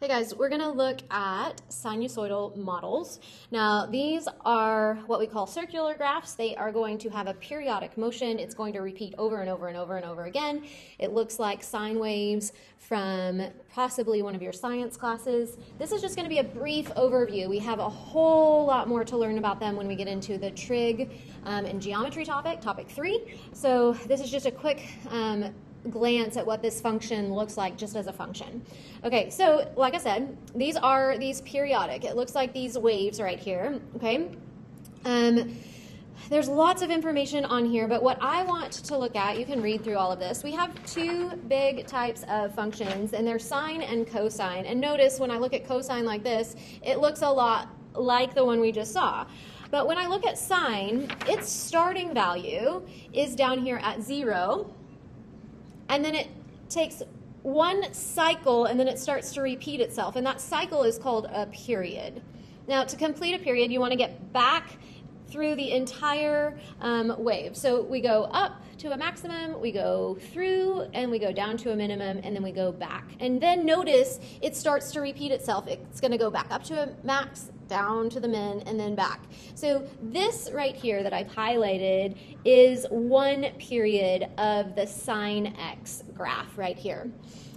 Hey guys, we're going to look at sinusoidal models. Now, these are what we call circular graphs. They are going to have a periodic motion. It's going to repeat over and over and over and over again. It looks like sine waves from possibly one of your science classes. This is just going to be a brief overview. We have a whole lot more to learn about them when we get into the trig and geometry topic 3. So this is just a quick glance at what this function looks like just as a function. Okay, so like I said, these are periodic. It looks like these waves right here, okay? There's lots of information on here, but what I want to look at, you can read through all of this. We have two big types of functions, and they're sine and cosine. And notice when I look at cosine like this, it looks a lot like the one we just saw. But when I look at sine, its starting value is down here at 0, and then it takes one cycle and then it starts to repeat itself, and that cycle is called a period. Now, to complete a period, you want to get back through the entire wave. So we go up to a maximum, we go through, and we go down to a minimum, and then we go back. And then notice it starts to repeat itself. It's going to go back up to a max, down to the min, and then back. So this right here that I've highlighted is one period of the sine x graph right here.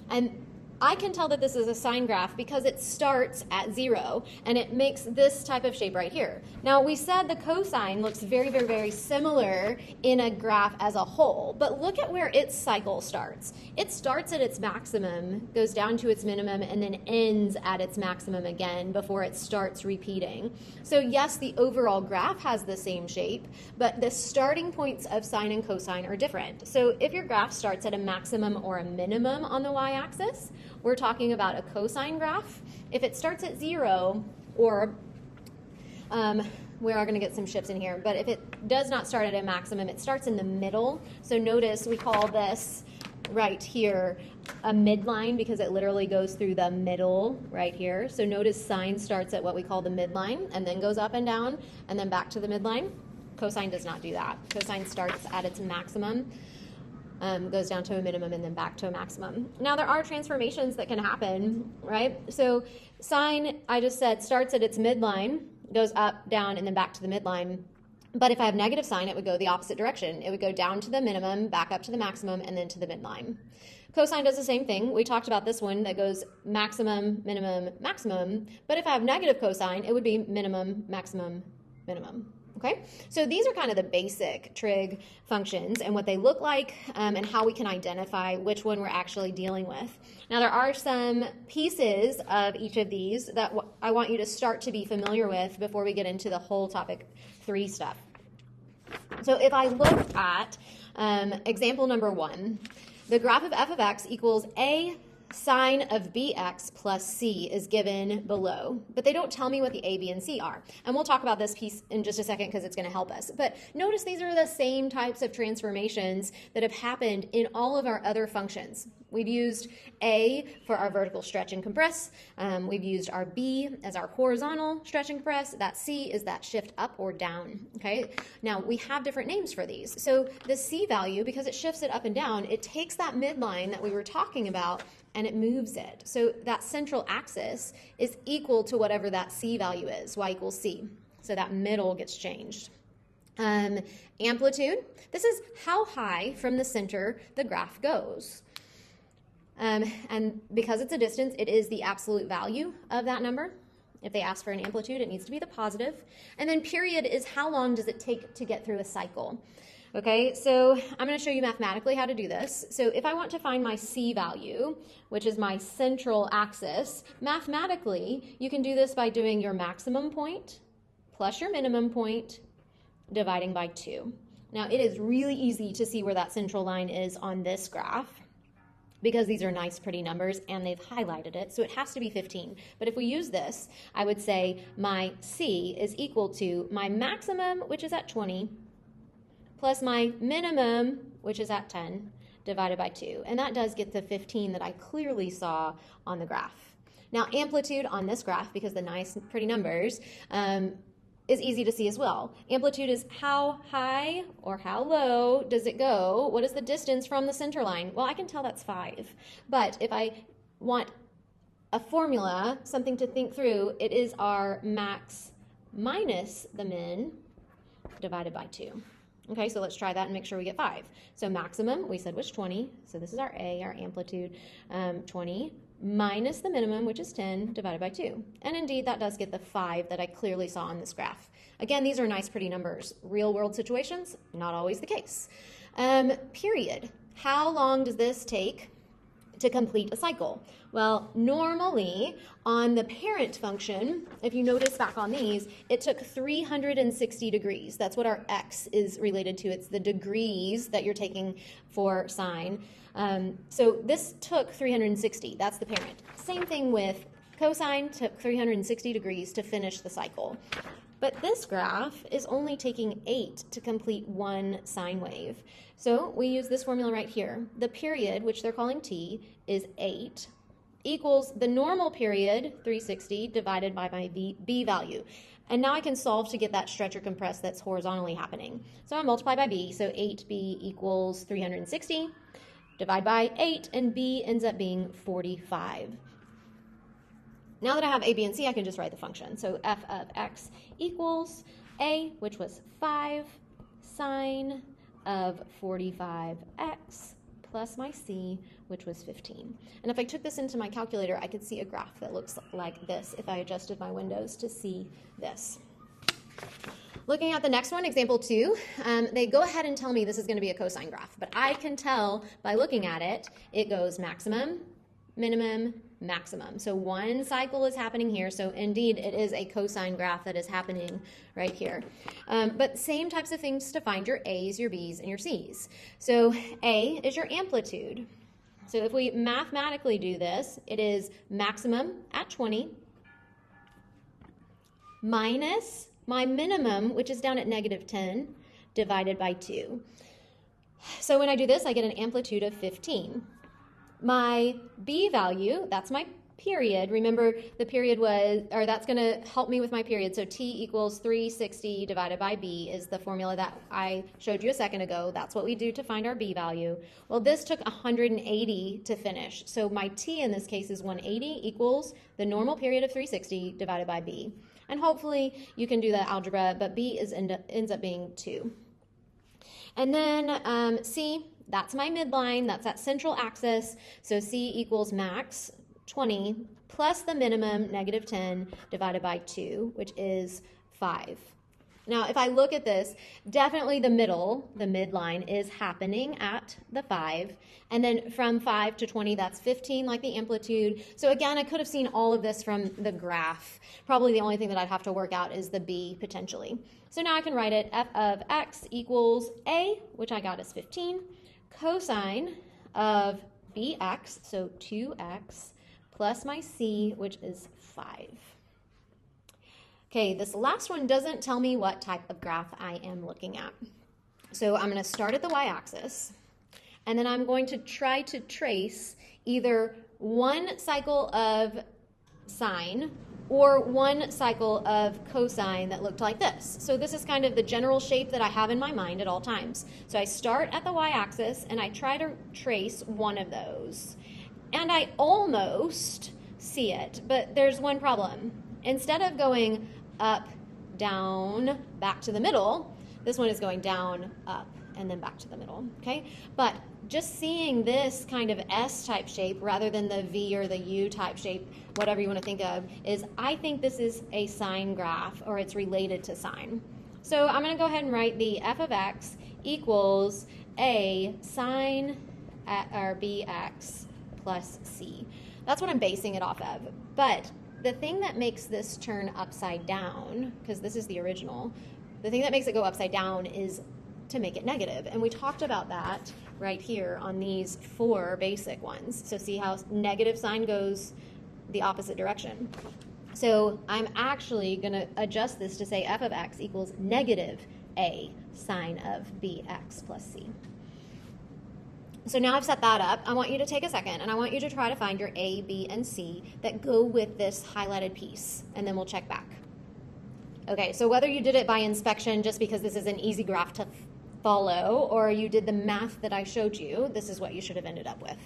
And I can tell that this is a sine graph because it starts at 0 and it makes this type of shape right here. Now, we said the cosine looks very, very, very similar in a graph as a whole, but look at where its cycle starts. It starts at its maximum, goes down to its minimum, and then ends at its maximum again before it starts repeating. So yes, the overall graph has the same shape, but the starting points of sine and cosine are different. So if your graph starts at a maximum or a minimum on the y-axis, we're talking about a cosine graph. If it starts at 0, or we are going to get some shifts in here, but if it does not start at a maximum, it starts in the middle. So notice we call this right here a midline because it literally goes through the middle right here. So notice sine starts at what we call the midline and then goes up and down and then back to the midline. Cosine does not do that. Cosine starts at its maximum, goes down to a minimum, and then back to a maximum. Now, there are transformations that can happen, right? So sine, I just said, starts at its midline, goes up, down, and then back to the midline. But if I have negative sine, it would go the opposite direction. It would go down to the minimum, back up to the maximum, and then to the midline. Cosine does the same thing. We talked about this one that goes maximum, minimum, maximum. But if I have negative cosine, it would be minimum, maximum, minimum. Okay, so these are kind of the basic trig functions and what they look like and how we can identify which one we're actually dealing with. Now, there are some pieces of each of these that I want you to start to be familiar with before we get into the whole topic 3 stuff. So if I look at example number 1, the graph of f of x equals a sine of bx plus c is given below, but they don't tell me what the a, b, and c are. And we'll talk about this piece in just a second because it's going to help us. But notice these are the same types of transformations that have happened in all of our other functions. We've used a for our vertical stretch and compress. We've used our b as our horizontal stretch and compress. That c is that shift up or down. Okay. Now, we have different names for these. So the c value, because it shifts it up and down, it takes that midline that we were talking about and it moves it. So that central axis is equal to whatever that c value is, y equals c. So that middle gets changed. Amplitude, this is how high from the center the graph goes. And because it's a distance, it is the absolute value of that number. If they ask for an amplitude, it needs to be the positive. And then period is how long does it take to get through a cycle. Okay, so I'm going to show you mathematically how to do this. So if I want to find my c value, which is my central axis, mathematically, you can do this by doing your maximum point plus your minimum point dividing by 2. Now, it is really easy to see where that central line is on this graph because these are nice, pretty numbers, and they've highlighted it, so it has to be 15. But if we use this, I would say my c is equal to my maximum, which is at 20, plus my minimum, which is at 10, divided by 2. And that does get the 15 that I clearly saw on the graph. Now, amplitude on this graph, because the nice, pretty numbers, is easy to see as well. Amplitude is how high or how low does it go? What is the distance from the center line? Well, I can tell that's 5. But if I want a formula, something to think through. It is our max minus the min divided by 2. Okay, so let's try that and make sure we get 5. So maximum, we said was 20. So this is our A, our amplitude, 20 minus the minimum, which is 10, divided by 2. And indeed, that does get the 5 that I clearly saw on this graph. Again, these are nice, pretty numbers. Real world situations, not always the case. Period. How long does this take to complete a cycle? Well, normally on the parent function, if you notice back on these, it took 360 degrees. That's what our x is related to. It's the degrees that you're taking for sine. So this took 360. That's the parent. Same thing with cosine, took 360 degrees to finish the cycle. But this graph is only taking 8 to complete one sine wave. So we use this formula right here. The period, which they're calling t, is 8, equals the normal period, 360, divided by my b value. And now I can solve to get that stretch or compress that's horizontally happening. So I multiply by b, so 8b equals 360, divide by 8, and b ends up being 45. Now that I have a, b, and c, I can just write the function. So f of x equals a, which was 5, sine of 45x, plus my c, which was 15. And if I took this into my calculator, I could see a graph that looks like this if I adjusted my windows to see this. Looking at the next one, example 2, they go ahead and tell me this is going to be a cosine graph, but I can tell by looking at it, it goes maximum, minimum, maximum. So one cycle is happening here. So indeed, it is a cosine graph that is happening right here. But same types of things to find your A's, your B's, and your C's. So A is your amplitude. So if we mathematically do this, it is maximum at 20 minus my minimum, which is down at negative 10, divided by 2. So when I do this, I get an amplitude of 15. My B value, that's my period. Remember, the period was, or that's going to help me with my period. So T equals 360 divided by B is the formula that I showed you a second ago. That's what we do to find our B value. Well, this took 180 to finish. So my T in this case is 180 equals the normal period of 360 divided by B. And hopefully you can do that algebra, but B ends up being 2. And then C, that's my midline, that's that central axis. So C equals max 20 plus the minimum negative 10 divided by 2, which is 5. Now, if I look at this, definitely the middle, the midline, is happening at the 5. And then from 5 to 20, that's 15, like the amplitude. So again, I could have seen all of this from the graph. Probably the only thing that I'd have to work out is the B, potentially. So now I can write it, f of x equals A, which I got as 15, cosine of bx, so 2x, plus my c, which is 5. Okay, this last one doesn't tell me what type of graph I am looking at. So I'm going to start at the y-axis, and then I'm going to try to trace either one cycle of sine or one cycle of cosine that looked like this. So this is kind of the general shape that I have in my mind at all times. So I start at the y-axis, and I try to trace one of those. And I almost see it, but there's one problem. Instead of going up, down, back to the middle, this one is going down, up, and then back to the middle, okay? But just seeing this kind of S-type shape rather than the V or the U-type shape, whatever you want to think of, is I think this is a sine graph, or it's related to sine. So I'm going to go ahead and write the f of x equals a sine or bx plus c. That's what I'm basing it off of. But the thing that makes this turn upside down, because this is the original, the thing that makes it go upside down is to make it negative. And we talked about that right here on these 4 basic ones. So see how negative sign goes the opposite direction. So I'm actually going to adjust this to say f of x equals negative a sine of bx plus c. So now I've set that up. I want you to take a second, and I want you to try to find your A, B, and C that go with this highlighted piece, and then we'll check back. Okay, so whether you did it by inspection just because this is an easy graph to follow, or you did the math that I showed you, this is what you should have ended up with.